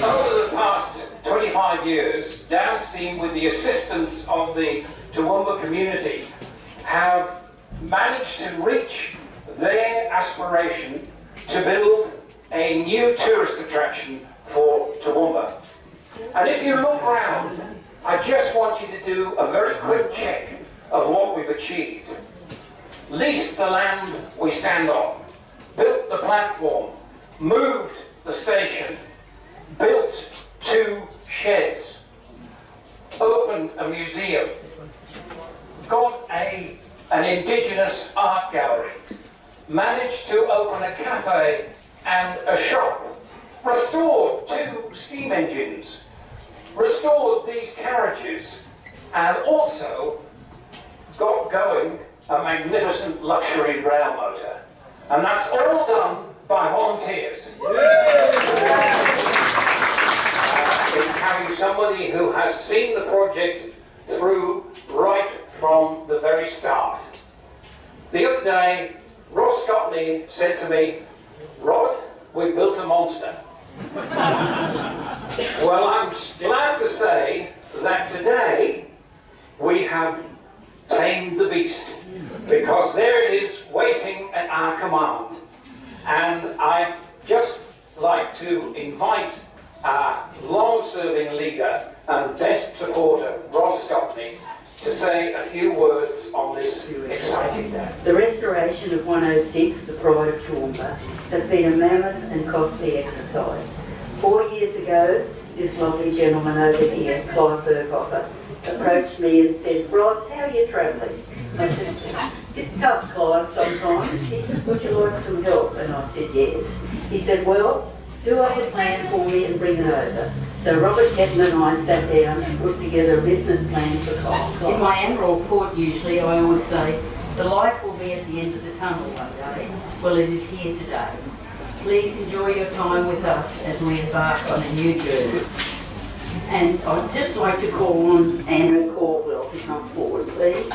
Over the past 25 years, DownsSteam, with the assistance of the Toowoomba community, have managed to reach their aspiration to build a new tourist attraction for Toowoomba. And if you look around, I just want you to do a very quick check of what we've achieved. Leased the land we stand on, built the platform, moved the station, built 2 sheds, opened a museum, got an indigenous art gallery, managed to open a cafe and a shop, restored 2 steam engines, restored these carriages, and also got going a magnificent luxury rail motor. And that's all done by volunteers. In having somebody who has seen the project through right from the very start. The other day, Ross Scotney said to me, "Rod, we built a monster." Well, I'm glad to say that today we have tamed the beast, because there it is waiting at our command. And I'd just like to invite our long-serving leader and best supporter, Ross Scotney, to say a few words on this exciting day. The restoration of 106, the pride of Toowoomba, has been a mammoth and costly exercise. years ago, this lovely gentleman over here, Clive Burkhofer, approached me and said, Roz, how are you travelling? I said, it's tough, Clive, sometimes. He said, would you like some help? And I said, yes. He said, well, do I have a plan for you and bring it over? So Robert Ketton and I sat down and put together a business plan for Clive. In my annual report, usually, I always say, the light will be at the end of the tunnel one day. Well, it is here today. Please enjoy your time with us as we embark on a new journey. And I'd just like to call on Andrew Caldwell to come forward, please.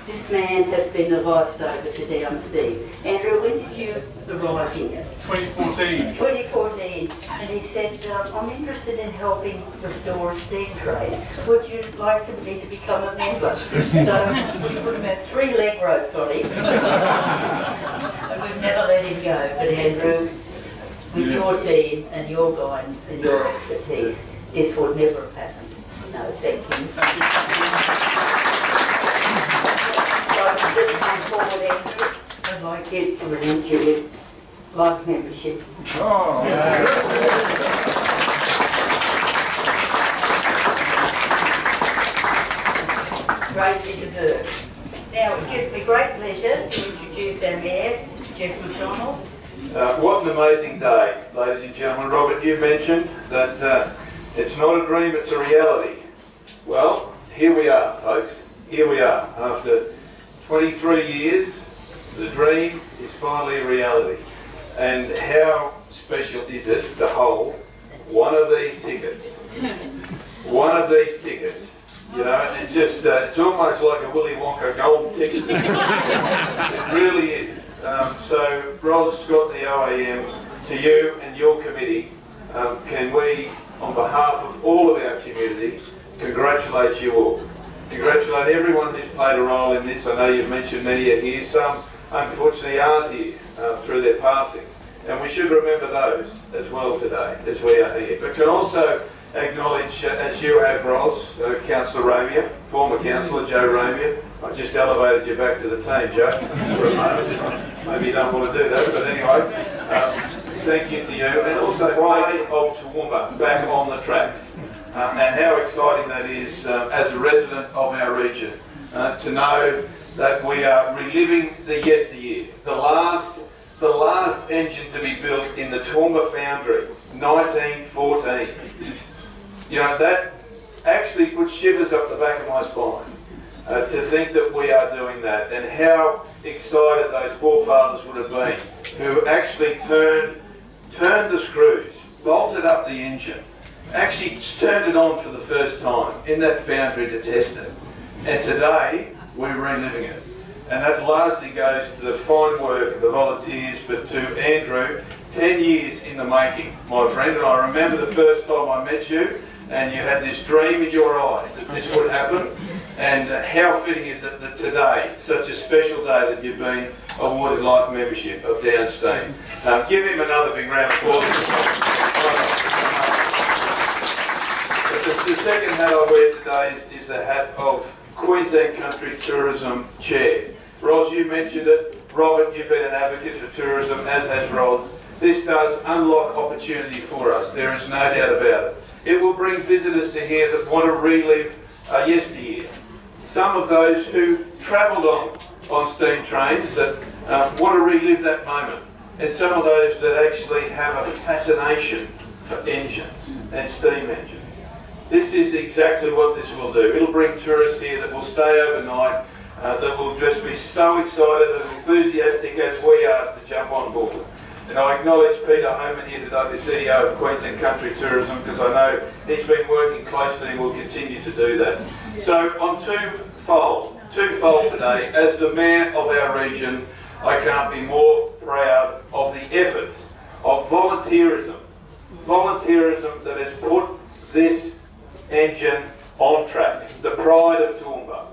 This man has been a lifesaver to DownsSteam's. Andrew, when did you arrive here? 2014. 2014. And he said, I'm interested in helping restore a steam trade. Would you like me to become a member? So we put about 3 leg ropes on him. And we've never let him go. But Andrew, with your team and your guidance and your expertise, this would never have happened. No, thank you. Thank you. I'd like you to announce your life membership. Oh. Greatly deserved. Now, it gives me great pleasure to introduce our Mayor, Jeff McDonald. What an amazing day, ladies and gentlemen. Robert, you mentioned that it's not a dream, it's a reality. Well, here we are, folks. Here we are. After 23 years, the dream is finally a reality. And how special is it to hold one of these tickets? One of these tickets. You know, and just, it's almost like a Willy Wonka golden ticket. It really is. So, Ros, Scott, the OAM, to you and your committee, can we, on behalf of all of our community, congratulate you all. Congratulate everyone who's played a role in this. I know you've mentioned many are here. Some, unfortunately, aren't here through their passing. And we should remember those as well today, as we are here. But can also acknowledge, as you have, Ros, Councillor Ramia, former Councillor Joe Ramia. I just elevated you back to the team, Joe, for a moment. Maybe you don't want to do that, but anyway, thank you to you. And also Drayton of Toowoomba back on the tracks. And how exciting that is as a resident of our region to know that we are reliving the yesteryear, the last engine to be built in the Toowoomba foundry, 1914. You know, that actually put shivers up the back of my spine to think that we are doing that, and how excited those forefathers would have been who actually turned the screws, bolted up the engine, actually turned it on for the first time in that foundry to test it. And today, we're reliving it. And that largely goes to the fine work of the volunteers, but to Andrew, 10 years in the making, my friend. And I remember the first time I met you, and you had this dream in your eyes that this would happen. And how fitting is it that today, such a special day, that you've been awarded life membership of DownsSteam. Give him another big round of applause. The second hat I wear today is the hat of Queensland Country Tourism Chair. Ros, you mentioned it. Robert, you've been an advocate for tourism, as has Ros. This does unlock opportunity for us, there is no doubt about it. It will bring visitors to here that want to relive yesteryear. Some of those who travelled on steam trains that want to relive that moment. And some of those that actually have a fascination for engines and steam engines. This is exactly what this will do. It'll bring tourists here that will stay overnight, that will just be so excited and enthusiastic as we are to jump on board. And I acknowledge Peter Homan here today, the CEO of Queensland Country Tourism, because I know he's been working closely and will continue to do that. So on twofold today, as the Mayor of our region, I can't be more proud of the efforts of volunteerism that has put this engine on track. The pride of Toowoomba.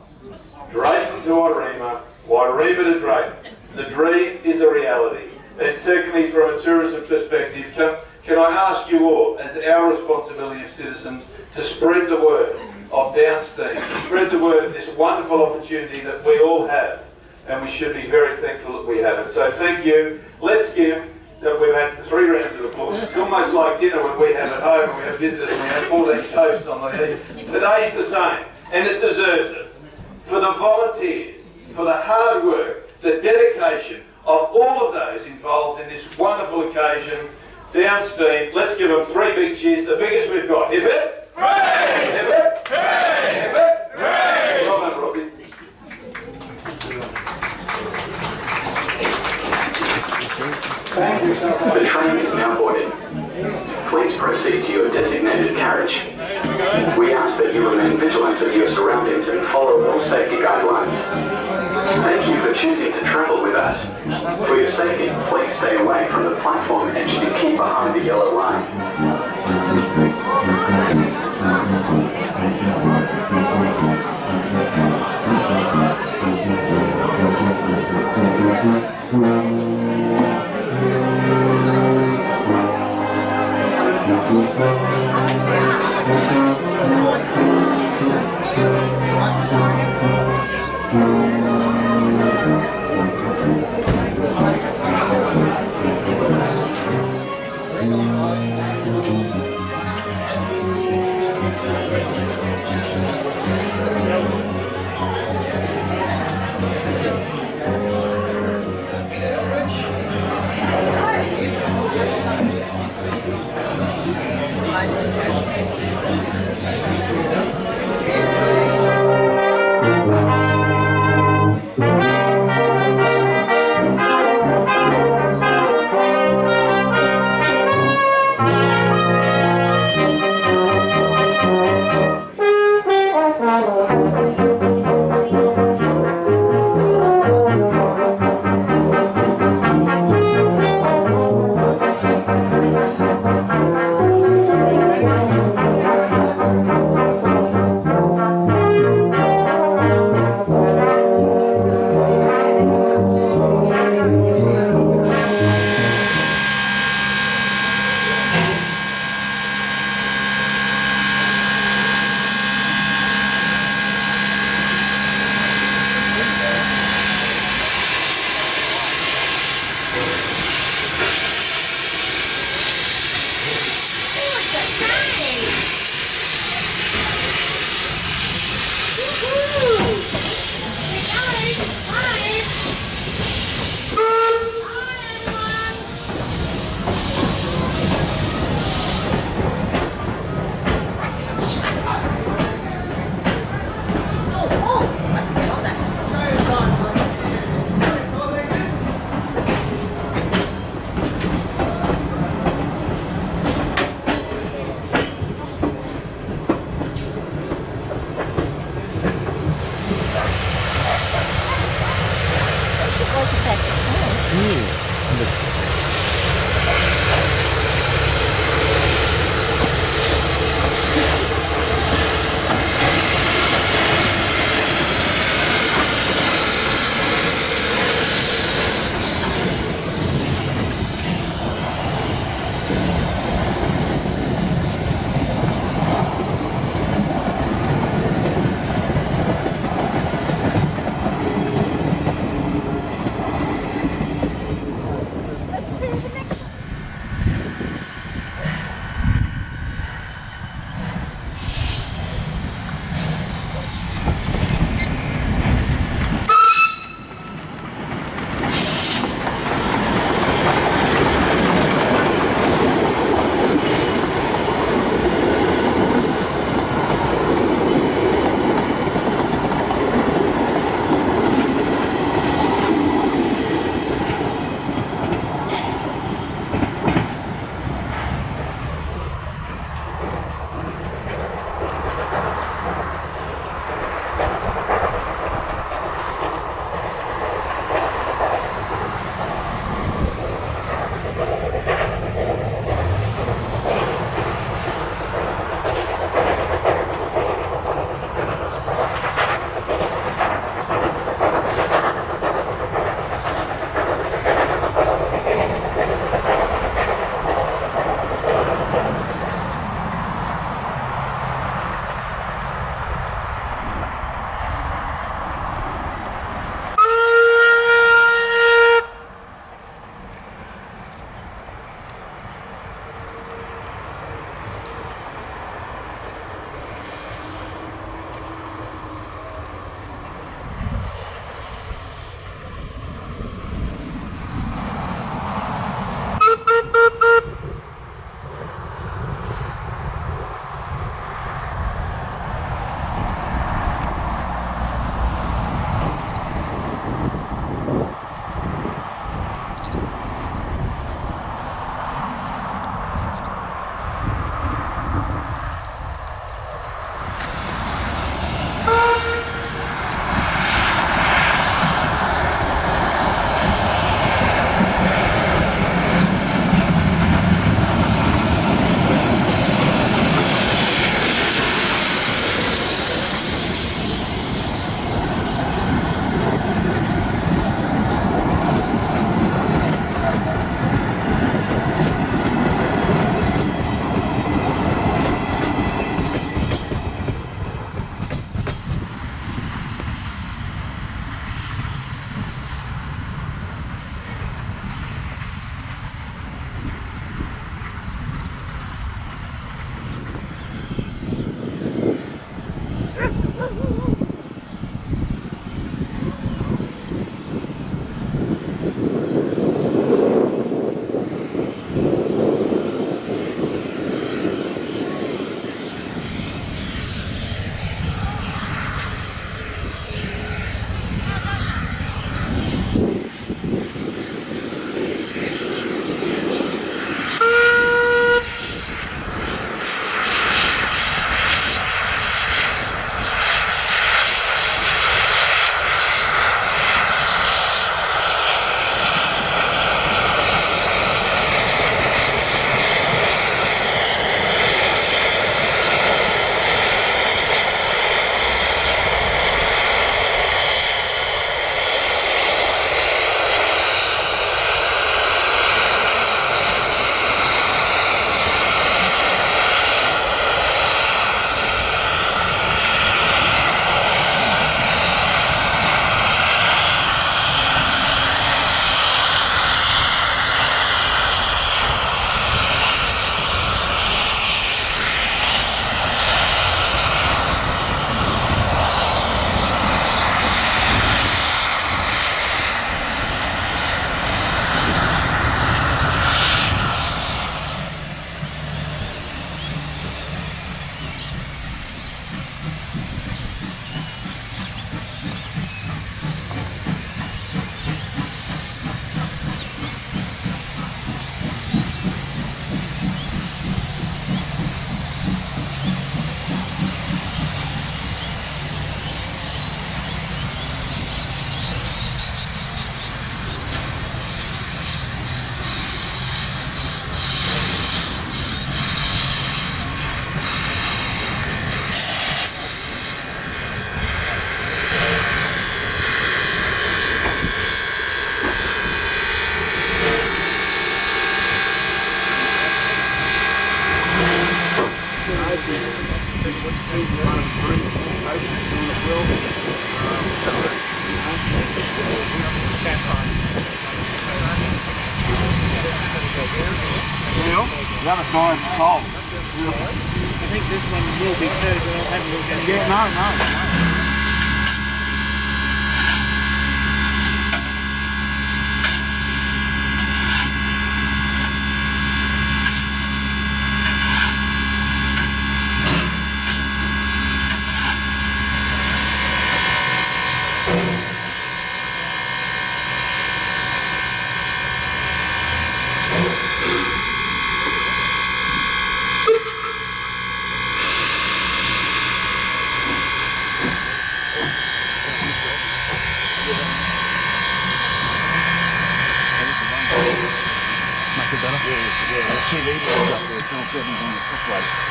Drayton to Wyreema, Wyreema to Drayton. The dream is a reality. And secondly, from a tourism perspective, can I ask you all, as our responsibility of citizens, to spread the word of DownsSteam, to spread the word of this wonderful opportunity that we all have and we should be very thankful that we have it. So thank you. Let's give that we've had 3 rounds of applause. It's almost like dinner when we have at home and we have visitors and we have 14 toasts on the head. Today's the same, and it deserves it. For the volunteers, for the hard work, the dedication of all of those involved in this wonderful occasion, DownsSteam, let's give them 3 big cheers, the biggest we've got. Hip hip! Hooray! Hip hip! Hooray! Hip hip! Hooray! Well done, Robbie. The train is now boarded. Please proceed to your designated carriage. We ask that you remain vigilant of your surroundings and follow all safety guidelines. Thank you for choosing to travel with us. For your safety, please stay away from the platform edge and keep behind the yellow line. The other side's cold. I think this one will be too, but I haven't looked at it. Yeah, no.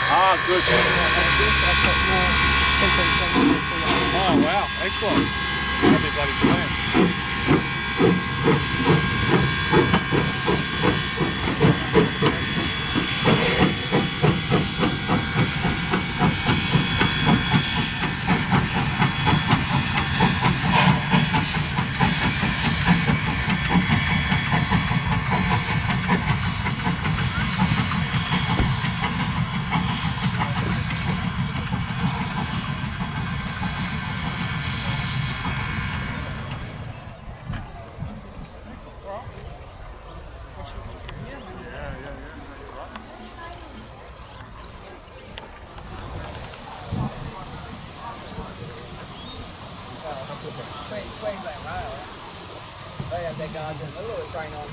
Ah, good. Oh, wow. Excellent. That'd be bloody brilliant. Queensland Rail, they have their guards in the little train on.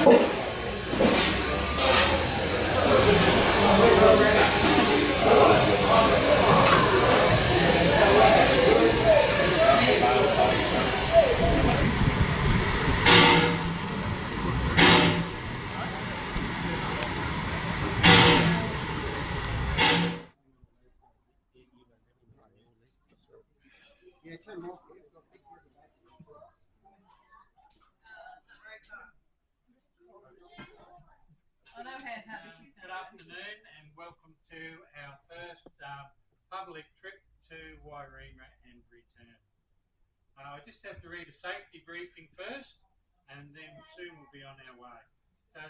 Good afternoon and welcome to our first public trip to Wyreema and return. I just have to read a safety briefing first and then soon we'll be on our way. So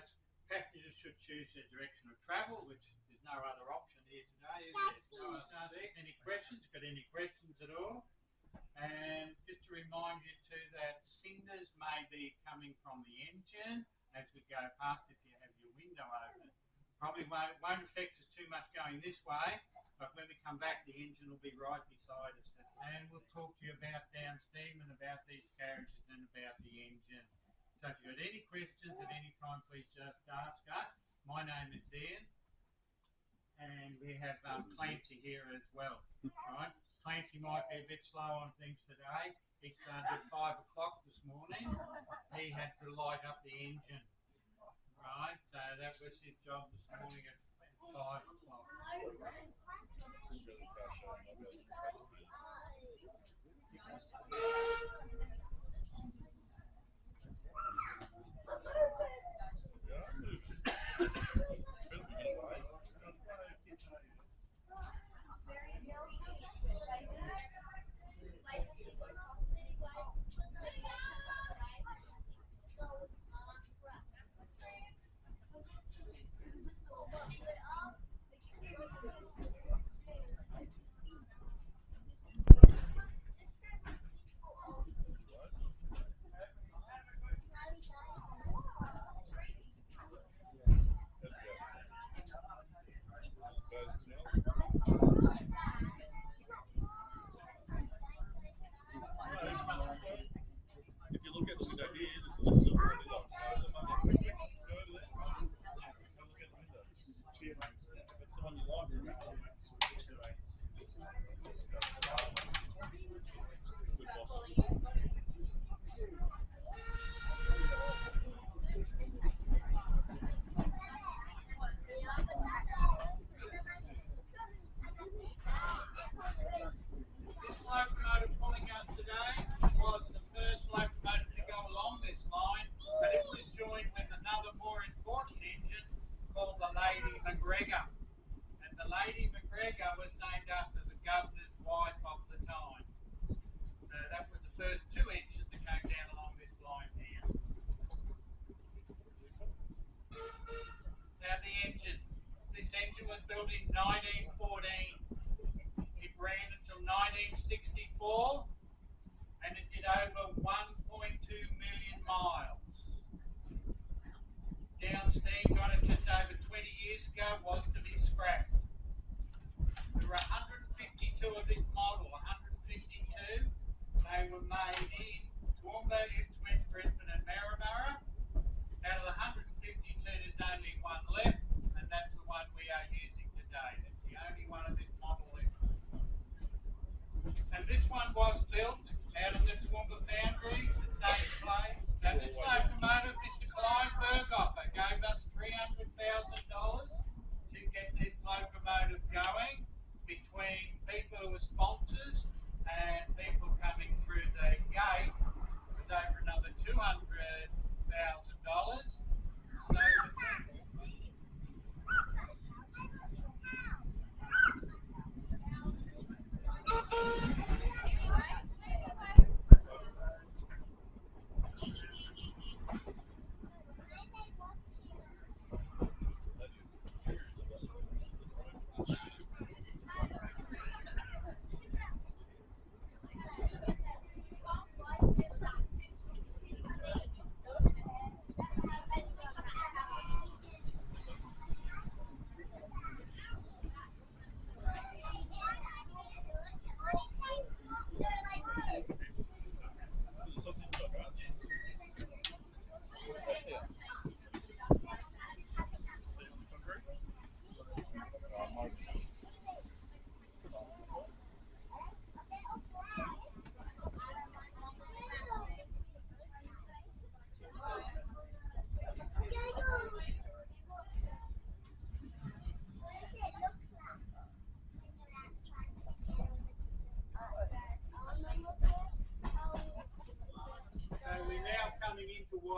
passengers should choose their direction of travel, which there's no other option here today, is there? No, any questions? Got any questions at all? And just to remind you too that cinders may be coming from the engine as we go past if you have your window open. Probably won't affect us too much going this way, but when we come back the engine will be right beside us. And we'll talk to you about DownsSteam and about these carriages and about the engine. So if you've got any questions at any time, please just ask us. My name is Ian. And we have Clancy here as well. Right? Clancy might be a bit slow on things today. He started at 5 o'clock this morning. He had to light up the engine. Right, so that was his job this morning at 5 o'clock. If you look at the window here, this is a silver window. Go to the window. It's the one you like. Good boss. This locomotive pulling out today was the first locomotive to go along this line, but it was joined with another more important engine called the Lady McGregor. And the Lady McGregor was named after the governor's wife of the time. So that was the first two engines that came down along this line here. Now the engine. This engine was built in 1914. It ran until 1964 and it did over 1.2 million miles. DownsSteam got it just over 20 years ago, was to be scrapped. There were 152 of this model, 152. They were made in Toowoomba, Ipswich, Brisbane and Maryborough. Out of the 152 there's only one left and that's the one we are using today. That's the only one of this model left. And this one was built out of the Toowoomba foundry, the same place. Now this locomotive, Mr. Clive Bergoffer gave us $300,000 to get this locomotive going between people who were sponsors and people coming through the gate. It was over another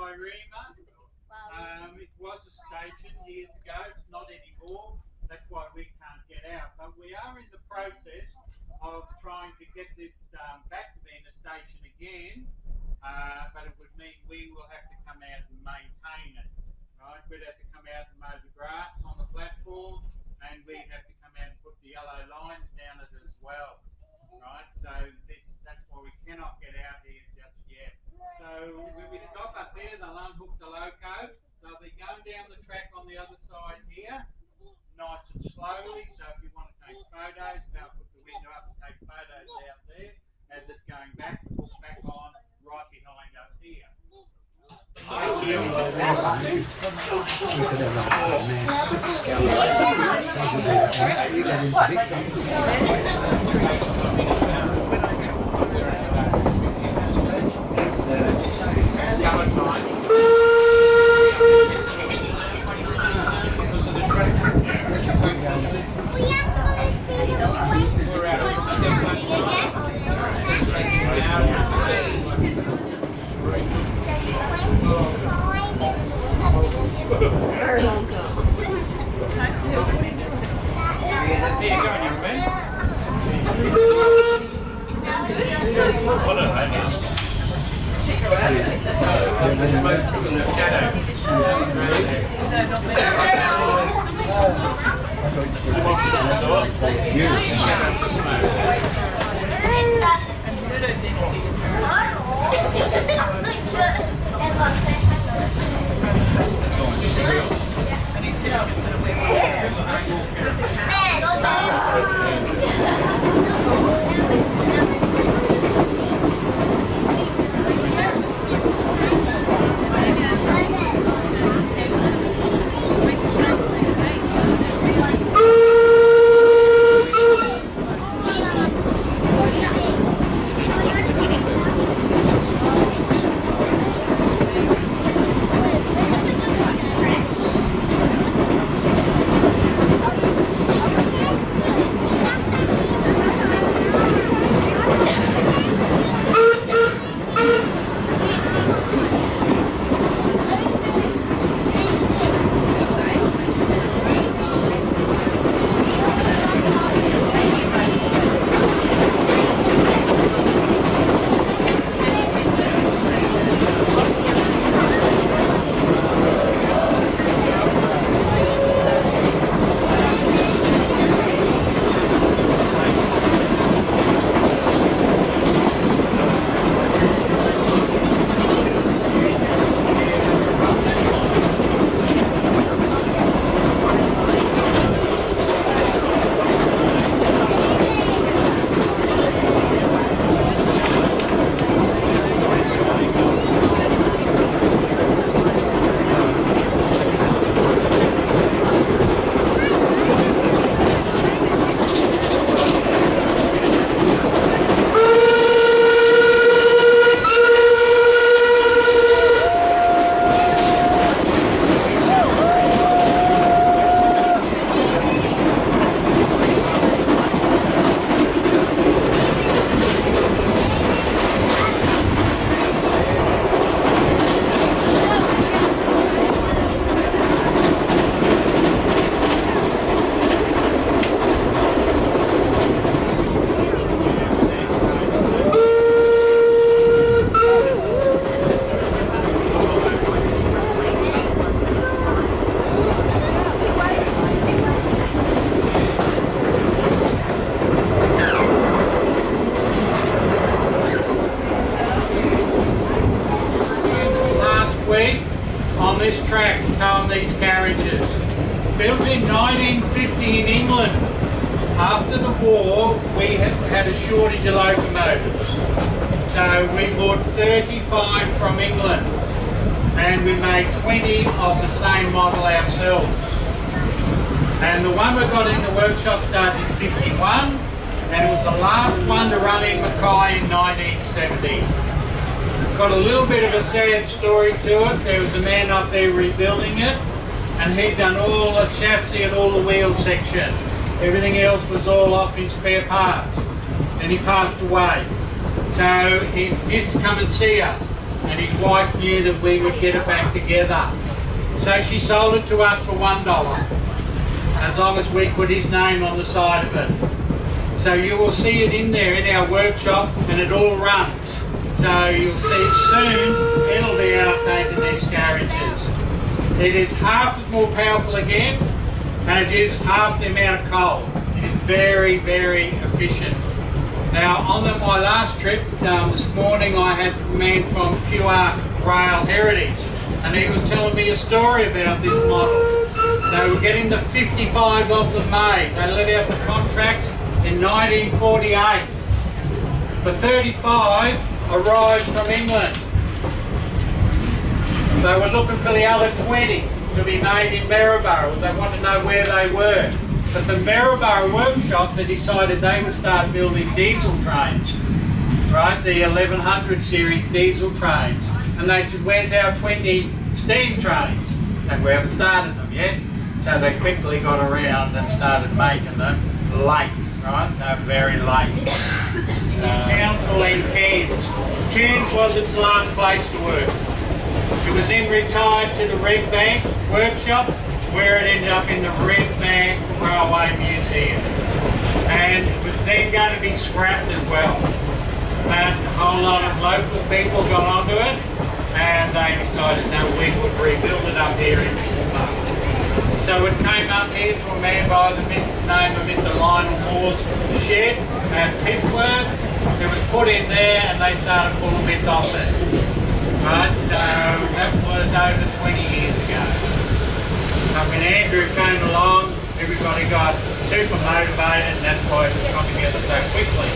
Wyreema. It was a station years ago, not anymore. That's why we can't get out. But we are in the process of trying to get this back to being a station again. But it would mean we will have to come out and maintain it. Right? We'd have to come out and mow the grass on the platform, and we'd have to come out and put the yellow lines down it as well. Right? So that's why we cannot get out here just yet. So when we stop up there, they'll unhook the loco. They'll be going down the track on the other side here, nice and slowly. So if you want to take photos, they'll put the window up and take photos out there as it's going back, hook back on right behind us here. this track come these carriages. Built in 1950 in England. After the war, we had a shortage of locomotives. So we bought 35 from England and we made 20 of the same model ourselves. And the one we got in the workshop started in 51 and it was the last one to run in Mackay in 1970. Got a little bit of a sad story to it. There was a man up there rebuilding it and he'd done all the chassis and all the wheel section. Everything else was all off in spare parts. And he passed away. So he used to come and see us. and his wife knew that we would get it back together. So she sold it to us for $1, as long as we put his name on the side of it. So you will see it in there in our workshop, and it all runs. So you'll see soon it'll be out taking these carriages. It is half as more powerful again, and it uses half the amount of coal. It is very, very efficient. Now on my last trip this morning, I had a man from QR Rail Heritage, and he was telling me a story about this model. They were getting the 55 of them made. They let out the contracts in 1948. The 35 arrived from England. They were looking for the other 20 to be made in Maryborough. They wanted to know where they were. But the Maryborough workshops had decided they would start building diesel trains, right? The 1100 series diesel trains. And they said, where's our 20 steam trains? And we haven't started them yet. So they quickly got around and started making them late, right? They're very late. Townsville in Cairns. Cairns was its last place to work. It was then retired to the Red Bank workshops, where it ended up in the Red Bank Railway Museum. And it was then going to be scrapped as well. And a whole lot of local people got onto it, and they decided, no, we would rebuild it up here in Toowoomba. So it came up here to a man by the name of Mr. Lionel Moore's shed at Pittsworth. It was put in there, and they started pulling bits off it. Right, so that was over 20 years ago. When Andrew came along, everybody got super motivated, and that's why it was come together so quickly.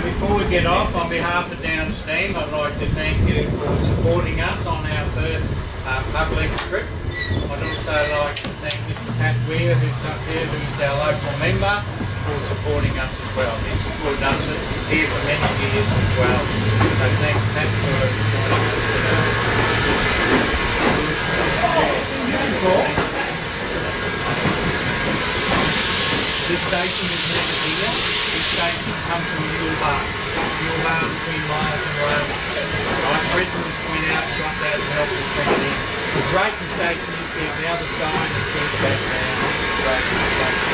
Before we get off, on behalf of DownsSteam, I'd like to thank you for supporting us on our first public trip. I'd also like to thank Mr. Pat Weir, who's up here, who's our local member, for supporting us as well. He's well done it here for many years as well. So thanks Pat for joining us today. This station is never here. This station comes from Toowoomba between Myers and Rome. My president went out and got that help and bring it in. The Drayton station is here on the other side and through the background. Drayton station.